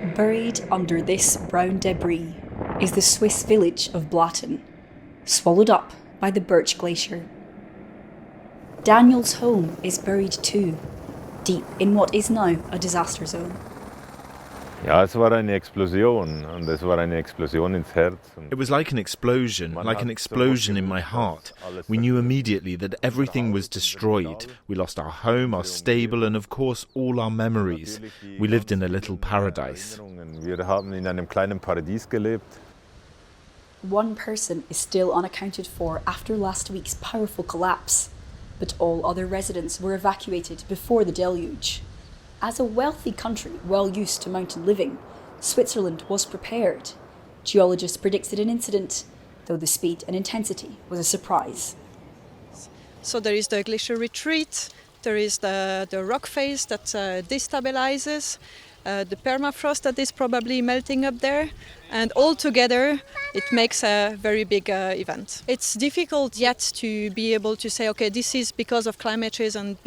Buried under this brown debris is the Swiss village of Blatten, swallowed up by the Birch Glacier. Daniel's home is buried too, deep in what is now a disaster zone. Ja, es war eine Explosion und es war eine Explosion ins Herz. It was like an explosion in my heart. We knew immediately that everything was destroyed. We lost our home, our stable, and of course all our memories. We lived in a little paradise. Wir haben in einem kleinen Paradies gelebt. One person is still unaccounted for after last week's powerful collapse, but all other residents were evacuated before the deluge. As a wealthy country well used to mountain living, Switzerland was prepared. Geologists predicted an incident, though the speed and intensity was a surprise. So there is the glacier retreat, there is the rock face that destabilizes, the permafrost that is probably melting up there, and all together it makes a very big event. It's difficult yet to be able to say, okay, this is because of climate change and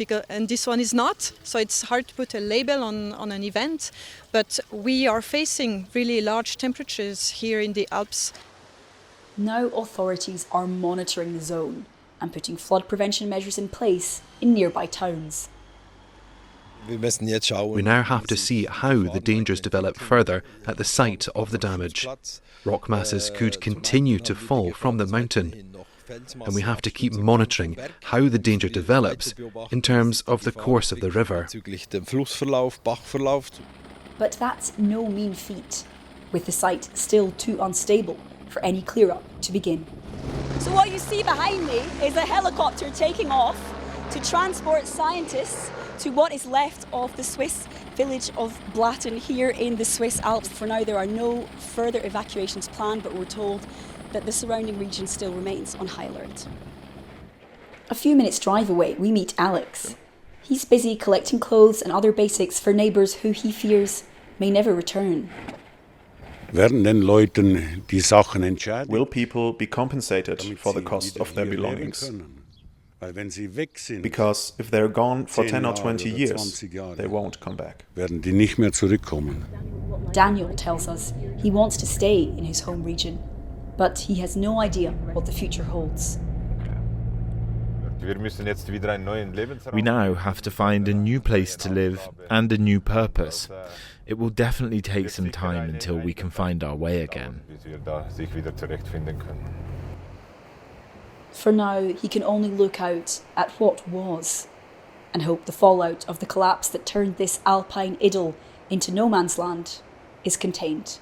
this one is not. So it's hard to put a label on an event, but we are facing really large temperatures here in the Alps. Now authorities are monitoring the zone and putting flood prevention measures in place in nearby towns. We now have to see how the dangers develop further at the site of the damage. Rock masses could continue to fall from the mountain, and we have to keep monitoring how the danger develops in terms of the course of the river. But that's no mean feat, with the site still too unstable for any clear-up to begin. So what you see behind me is a helicopter taking off to transport scientists to what is left of the Swiss village of Blatten here in the Swiss Alps. For now, there are no further evacuations planned, but we're told that the surrounding region still remains on high alert. A few minutes' drive away, we meet Alex. He's busy collecting clothes and other basics for neighbours who he fears may never return. Will people be compensated for the cost of their belongings? Because if they're gone for 10 or 20 years, they won't come back. Daniel tells us he wants to stay in his home region, but he has no idea what the future holds. We now have to find a new place to live and a new purpose. It will definitely take some time until we can find our way again. For now, he can only look out at what was and hope the fallout of the collapse that turned this Alpine idyll into no man's land is contained.